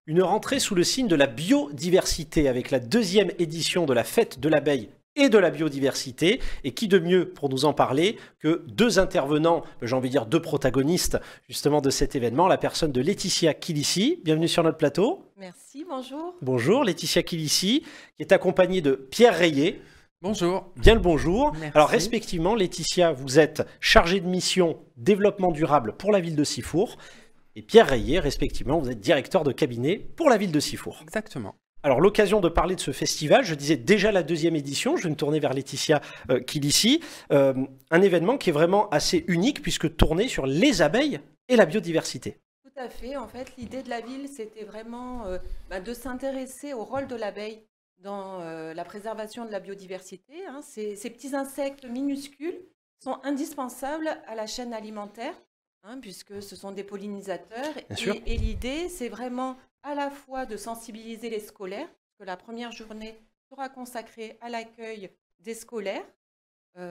Une rentrée sous le signe de la biodiversité avec la deuxième édition de la fête de l'abeille et de la biodiversité. Et qui de mieux pour nous en parler que deux intervenants, j'ai envie de dire deux protagonistes justement de cet événement, la personne de Laetitia Kilissi. Bienvenue sur notre plateau. Merci, bonjour. Bonjour Laetitia Kilissi, qui est accompagnée de Pierre Rayet. Bonjour. Bien le bonjour. Merci. Alors respectivement, Laetitia, vous êtes chargée de mission développement durable pour la ville de Sifour. Et Pierre Rayet, respectivement, vous êtes directeur de cabinet pour la ville de Sifour. Exactement. Alors, l'occasion de parler de ce festival, je disais déjà la deuxième édition, je vais me tourner vers Laetitia Kilissi, un événement qui est vraiment assez unique puisque tourné sur les abeilles et la biodiversité. Tout à fait. En fait, l'idée de la ville, c'était vraiment de s'intéresser au rôle de l'abeille dans la préservation de la biodiversité. Hein. Ces petits insectes minuscules sont indispensables à la chaîne alimentaire, hein, puisque ce sont des pollinisateurs. Bien sûr. Et l'idée, c'est vraiment à la fois de sensibiliser les scolaires, parce que la première journée sera consacrée à l'accueil des scolaires.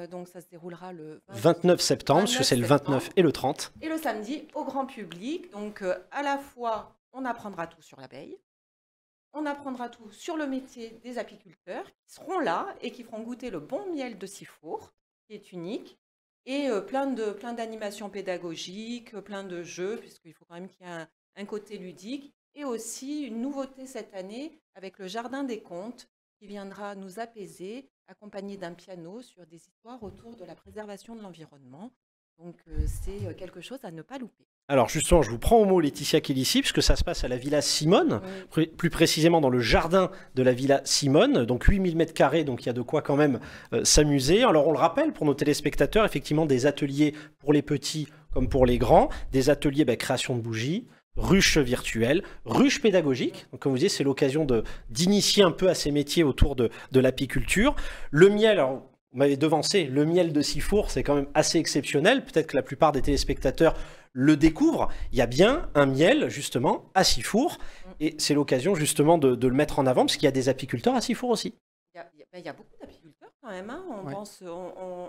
Donc ça se déroulera le 29 septembre, parce que c'est le 29 et le 30. Et le samedi au grand public. Donc à la fois, on apprendra tout sur l'abeille, on apprendra tout sur le métier des apiculteurs qui seront là et qui feront goûter le bon miel de Sifour, qui est unique, et plein d'animations pédagogiques, plein de jeux, puisqu'il faut quand même qu'il y ait un côté ludique, et aussi une nouveauté cette année avec le Jardin des Contes qui viendra nous apaiser, accompagné d'un piano sur des histoires autour de la préservation de l'environnement. Donc c'est quelque chose à ne pas louper. Alors justement, je vous prends au mot Laetitia Kilissi, puisque ça se passe à la Villa Simone, plus précisément dans le jardin de la Villa Simone, donc 8000 m², donc il y a de quoi quand même s'amuser. Alors on le rappelle pour nos téléspectateurs, effectivement des ateliers pour les petits comme pour les grands, des ateliers création de bougies, ruches virtuelles, ruches pédagogiques. Donc, comme vous disiez, c'est l'occasion d'initier un peu à ces métiers autour de l'apiculture. Le miel, alors, vous m'avez devancé, le miel de Sifour, c'est quand même assez exceptionnel. Peut-être que la plupart des téléspectateurs le découvrent. Il y a bien un miel, justement, à Sifour. Et c'est l'occasion, justement, de le mettre en avant, parce qu'il y a des apiculteurs à Sifour aussi. Il y a beaucoup d'apiculteurs quand même. Hein. Ouais.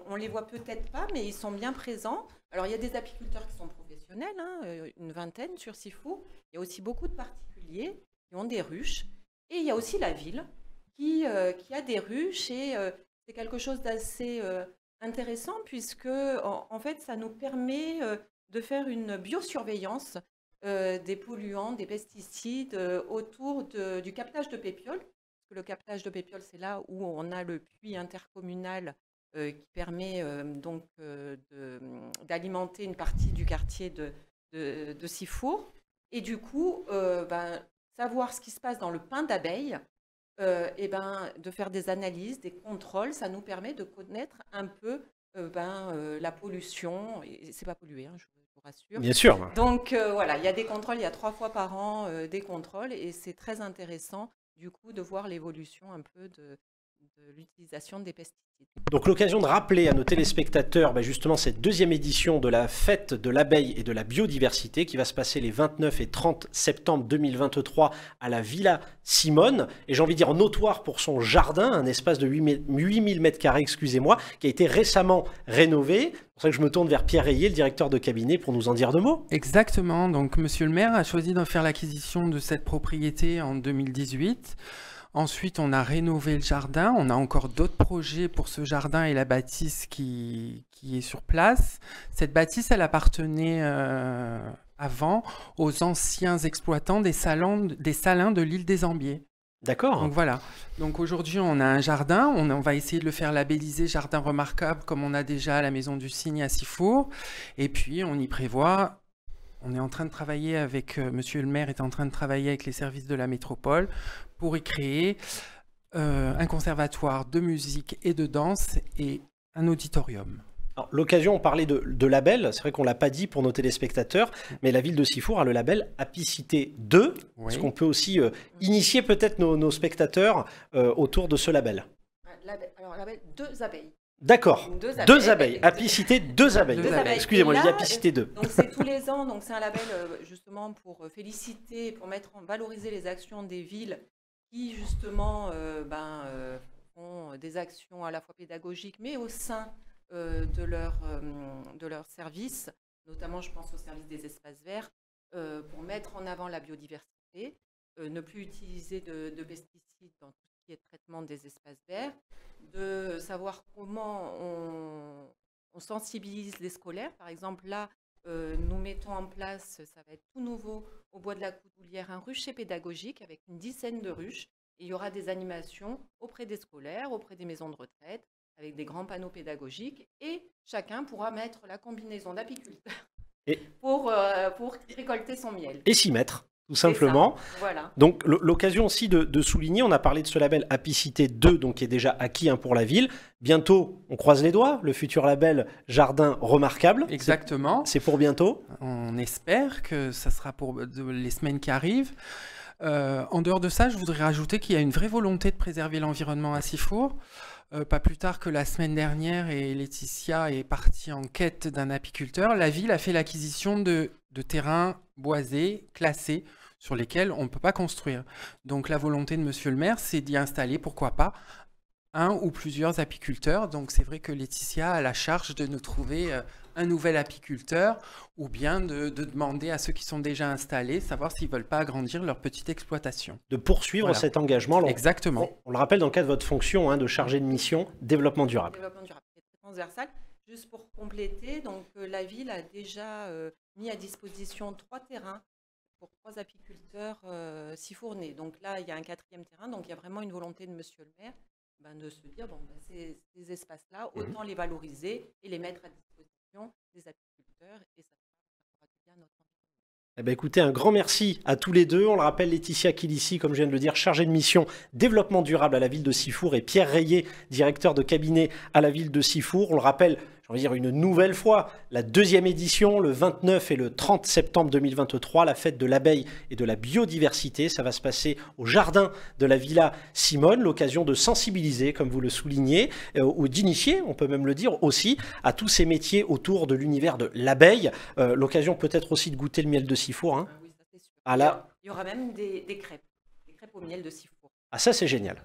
On les voit peut-être pas, mais ils sont bien présents. Alors, il y a des apiculteurs qui sont professionnels, hein, une vingtaine sur Sifour. Il y a aussi beaucoup de particuliers qui ont des ruches. Et il y a aussi la ville qui a des ruches. Et c'est quelque chose d'assez intéressant puisque, en fait, ça nous permet de faire une biosurveillance des polluants, des pesticides autour du captage de pépioles. Le captage de pépioles, c'est là où on a le puits intercommunal qui permet donc d'alimenter une partie du quartier de Sifour. Et du coup, savoir ce qui se passe dans le pain d'abeille, de faire des analyses, des contrôles, ça nous permet de connaître un peu la pollution. Et c'est pas pollué, hein, je vous rassure. Bien sûr. Donc voilà, il y a des contrôles, il y a 3 fois par an des contrôles et c'est très intéressant du coup de voir l'évolution un peu de l'utilisation des pesticides. Donc l'occasion de rappeler à nos téléspectateurs justement cette deuxième édition de la fête de l'abeille et de la biodiversité qui va se passer les 29 et 30 septembre 2023 à la Villa Simone. Et j'ai envie de dire notoire pour son jardin, un espace de 8000 m², excusez-moi, qui a été récemment rénové. C'est pour ça que je me tourne vers Pierre Rayet, le directeur de cabinet, pour nous en dire 2 mots. Exactement. Donc, monsieur le maire a choisi de faire l'acquisition de cette propriété en 2018. Ensuite, on a rénové le jardin. On a encore d'autres projets pour ce jardin et la bâtisse qui est sur place. Cette bâtisse, elle appartenait avant aux anciens exploitants des salins de l'île des Ambiers. D'accord. Donc voilà. Donc aujourd'hui, on a un jardin. On va essayer de le faire labelliser jardin remarquable comme on a déjà à la Maison du Cygne à Sifour. Et puis, on y prévoit... On est en train de travailler avec, monsieur le maire est en train de travailler avec les services de la métropole pour y créer un conservatoire de musique et de danse et un auditorium. L'occasion, on parlait de label, c'est vrai qu'on ne l'a pas dit pour nos téléspectateurs, mais la ville de Sifour a le label Apicité 2, Oui. Est-ce qu'on peut aussi initier peut-être nos spectateurs autour de ce label? Alors, label 2 abeilles. D'accord, deux abeilles. Apicité 2 abeilles. Deux abeilles. Excusez-moi, Et j'ai là, dit Apicité 2. Donc c'est tous les ans, donc c'est un label justement pour féliciter, pour valoriser les actions des villes qui justement font des actions à la fois pédagogiques, mais au sein de leur service, notamment je pense au service des espaces verts, pour mettre en avant la biodiversité. ne plus utiliser de pesticides dans tout ce qui est traitement des espaces verts, de savoir comment on sensibilise les scolaires. Par exemple, là, nous mettons en place, ça va être tout nouveau, au bois de la Coudoulière, un rucher pédagogique avec une dizaine de ruches. Et il y aura des animations auprès des scolaires, auprès des maisons de retraite, avec des grands panneaux pédagogiques. Et chacun pourra mettre la combinaison d'apiculteur pour récolter son miel. Et s'y mettre, tout simplement. Voilà. Donc l'occasion aussi de souligner, on a parlé de ce label Apicité 2, donc qui est déjà acquis pour la ville. Bientôt, on croise les doigts, le futur label Jardin Remarquable. Exactement. C'est pour bientôt. On espère que ça sera pour les semaines qui arrivent. En dehors de ça, je voudrais rajouter qu'il y a une vraie volonté de préserver l'environnement à Sifour. Pas plus tard que la semaine dernière, et Laetitia est partie en quête d'un apiculteur, la ville a fait l'acquisition de terrains boisés, classés, sur lesquels on ne peut pas construire. Donc la volonté de monsieur le maire, c'est d'y installer, pourquoi pas, un ou plusieurs apiculteurs. Donc c'est vrai que Laetitia a la charge de nous trouver un nouvel apiculteur, ou bien de demander à ceux qui sont déjà installés, savoir s'ils ne veulent pas agrandir leur petite exploitation. De poursuivre cet engagement. Exactement. On le rappelle dans le cadre de votre fonction de chargé de mission développement durable. Développement durable, c'est très transversal. Juste pour compléter, donc, la ville a déjà mis à disposition 3 terrains pour 3 apiculteurs sifournais. Donc là, il y a un 4e terrain, donc il y a vraiment une volonté de monsieur le maire de se dire, ces espaces-là, autant les valoriser et les mettre à disposition des apiculteurs, et ça fera du bien à notre environnement. Écoutez, un grand merci à tous les deux. On le rappelle, Laetitia Kilissi, comme je viens de le dire, chargée de mission développement durable à la ville de Sifour, et Pierre Rayet, directeur de cabinet à la ville de Sifour. On le rappelle, j'ai envie de dire une nouvelle fois, la 2e édition, le 29 et le 30 septembre 2023, la fête de l'abeille et de la biodiversité. Ça va se passer au jardin de la Villa Simone, l'occasion de sensibiliser, comme vous le soulignez, ou d'initier, on peut même le dire aussi, à tous ces métiers autour de l'univers de l'abeille. L'occasion peut-être aussi de goûter le miel de Sifour. Ah oui, ça c'est sûr. Il y aura même des crêpes au miel de Sifour. Ah, ça c'est génial.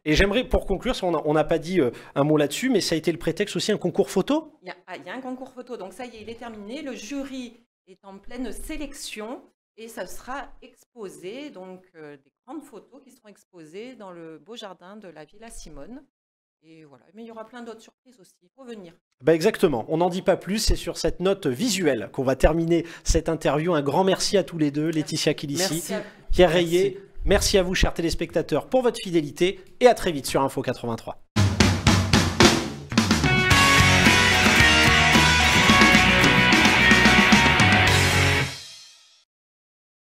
Et j'aimerais, pour conclure, on n'a pas dit un mot là-dessus, mais ça a été le prétexte aussi, un concours photo. Il y a un concours photo, donc ça y est, il est terminé. Le jury est en pleine sélection et ça sera exposé, donc des grandes photos qui seront exposées dans le beau jardin de la Villa Simone. Et voilà, mais il y aura plein d'autres surprises aussi, il faut venir. Exactement, on n'en dit pas plus, c'est sur cette note visuelle qu'on va terminer cette interview. Un grand merci à tous les deux, Laetitia Kilissi, Pierre Rayet. Merci à vous, chers téléspectateurs, pour votre fidélité, et à très vite sur Info 83.